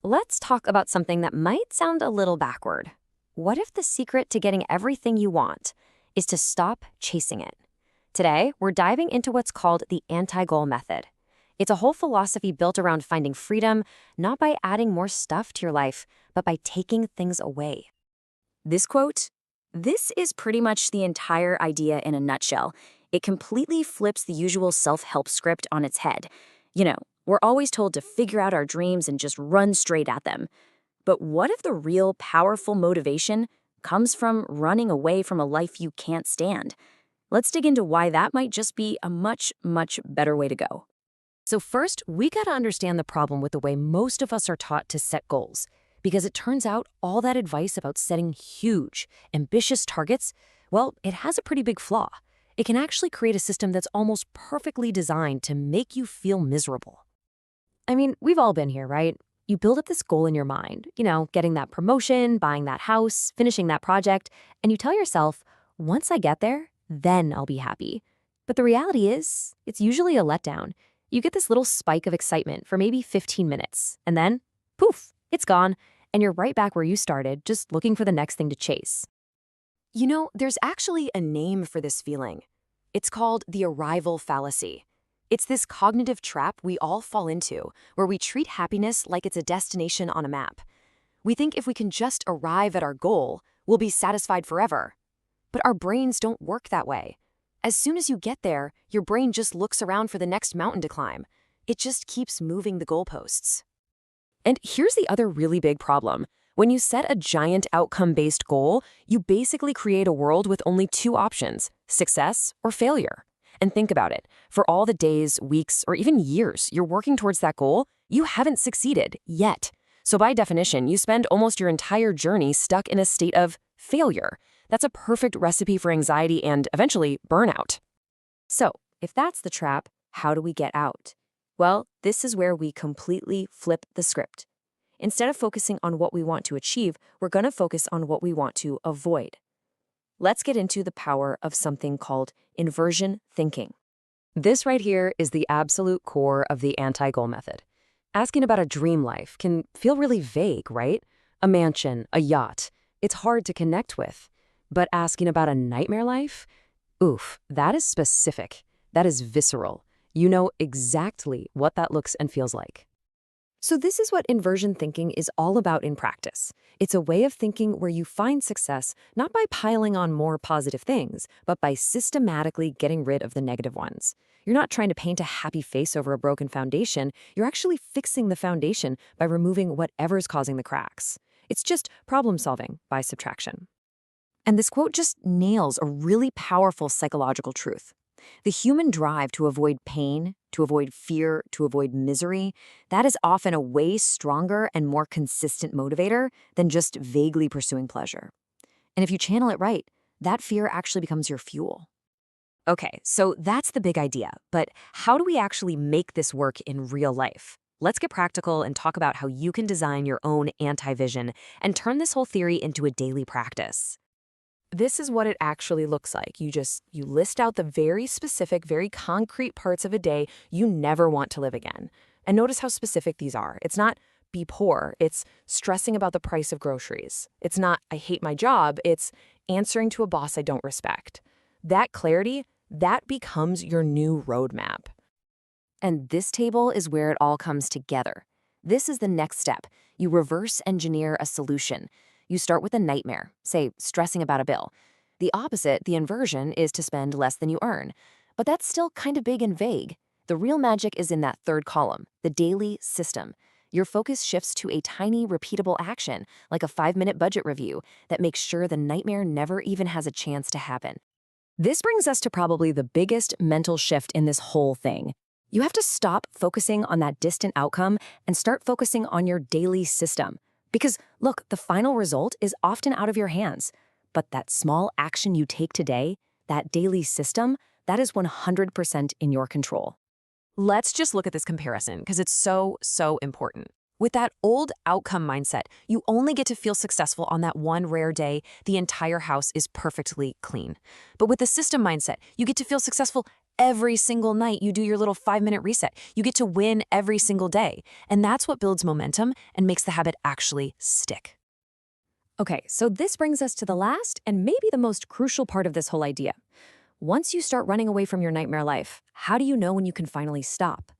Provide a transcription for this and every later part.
let's talk about something that might sound a little backward. What if the secret to getting everything you want is to stop chasing it? Today, we're diving into what's called the anti-goal method. It's a whole philosophy built around finding freedom, not by adding more stuff to your life, but by taking things away. This quote, "This is pretty much the entire idea in a nutshell. It completely flips the usual self-help script on its head. We're always told to figure out our dreams and just run straight at them. But what if the real powerful motivation comes from running away from a life you can't stand? Let's dig into why that might just be a much, much better way to go." So first, we gotta understand the problem with the way most of us are taught to set goals. Because it turns out all that advice about setting huge, ambitious targets, well, it has a pretty big flaw. It can actually create a system that's almost perfectly designed to make you feel miserable. I mean, we've all been here, right? You build up this goal in your mind, getting that promotion, buying that house, finishing that project, and you tell yourself, once I get there, then I'll be happy. But the reality is, it's usually a letdown. You get this little spike of excitement for maybe 15 minutes, and then, poof, it's gone, and you're right back where you started, just looking for the next thing to chase. There's actually a name for this feeling. It's called the arrival fallacy. It's this cognitive trap we all fall into, where we treat happiness like it's a destination on a map. We think if we can just arrive at our goal, we'll be satisfied forever. But our brains don't work that way. As soon as you get there, your brain just looks around for the next mountain to climb. It just keeps moving the goalposts. And here's the other really big problem. When you set a giant outcome-based goal, you basically create a world with only two options, success or failure. And think about it. For all the days, weeks, or even years you're working towards that goal, you haven't succeeded yet. So by definition, you spend almost your entire journey stuck in a state of failure. That's a perfect recipe for anxiety and, eventually, burnout. So, if that's the trap, how do we get out? Well, this is where we completely flip the script. Instead of focusing on what we want to achieve, we're going to focus on what we want to avoid. Let's get into the power of something called inversion thinking. This right here is the absolute core of the anti-goal method. Asking about a dream life can feel really vague, right? A mansion, a yacht. It's hard to connect with. But asking about a nightmare life? Oof, that is specific. That is visceral. You know exactly what that looks and feels like. So this is what inversion thinking is all about in practice. It's a way of thinking where you find success not by piling on more positive things, but by systematically getting rid of the negative ones. You're not trying to paint a happy face over a broken foundation. You're actually fixing the foundation by removing whatever's causing the cracks. It's just problem solving by subtraction. And this quote just nails a really powerful psychological truth. The human drive to avoid pain, to avoid fear, to avoid misery, that is often a way stronger and more consistent motivator than just vaguely pursuing pleasure. And if you channel it right, that fear actually becomes your fuel. Okay, so that's the big idea, but how do we actually make this work in real life? Let's get practical and talk about how you can design your own anti-vision and turn this whole theory into a daily practice. This is what it actually looks like. You list out the very specific, very concrete parts of a day you never want to live again. And notice how specific these are. It's not be poor. It's stressing about the price of groceries. It's not I hate my job. It's answering to a boss I don't respect. That clarity, that becomes your new roadmap. And this table is where it all comes together. This is the next step. You reverse engineer a solution. You start with a nightmare, say, stressing about a bill. The opposite, the inversion, is to spend less than you earn. But that's still kind of big and vague. The real magic is in that third column, the daily system. Your focus shifts to a tiny, repeatable action, like a 5-minute budget review, that makes sure the nightmare never even has a chance to happen. This brings us to probably the biggest mental shift in this whole thing. You have to stop focusing on that distant outcome and start focusing on your daily system. Because, look, the final result is often out of your hands. But that small action you take today, that daily system, that is 100% in your control. Let's just look at this comparison because it's so important. With that old outcome mindset, you only get to feel successful on that one rare day the entire house is perfectly clean. But with the system mindset, you get to feel successful every single night you do your little 5-minute reset. You get to win every single day. And that's what builds momentum and makes the habit actually stick. Okay, so this brings us to the last and maybe the most crucial part of this whole idea. Once you start running away from your nightmare life, how do you know when you can finally stop?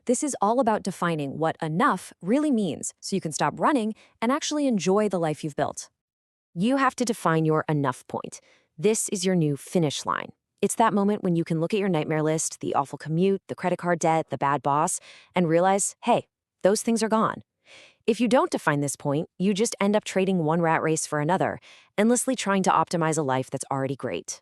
This is all about defining what enough really means so you can stop running and actually enjoy the life you've built. You have to define your enough point. This is your new finish line. It's that moment when you can look at your nightmare list, the awful commute, the credit card debt, the bad boss, and realize, hey, those things are gone. If you don't define this point, you just end up trading one rat race for another, endlessly trying to optimize a life that's already great.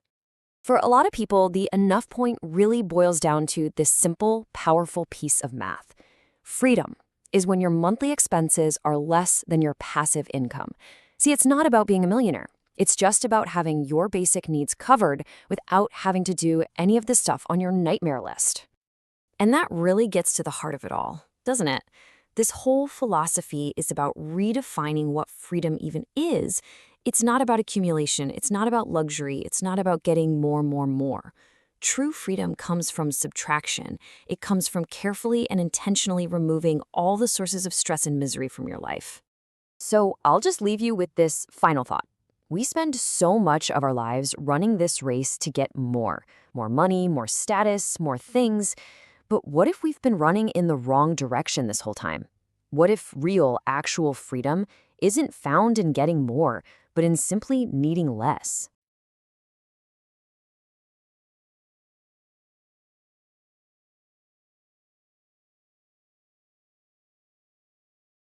For a lot of people, the enough point really boils down to this simple, powerful piece of math. Freedom is when your monthly expenses are less than your passive income. See, it's not about being a millionaire. It's just about having your basic needs covered without having to do any of the stuff on your nightmare list. And that really gets to the heart of it all, doesn't it? This whole philosophy is about redefining what freedom even is. It's not about accumulation. It's not about luxury. It's not about getting more. True freedom comes from subtraction. It comes from carefully and intentionally removing all the sources of stress and misery from your life. So I'll just leave you with this final thought. We spend so much of our lives running this race to get more money, more status, more things. But what if we've been running in the wrong direction this whole time? What if real, actual freedom isn't found in getting more, but in simply needing less?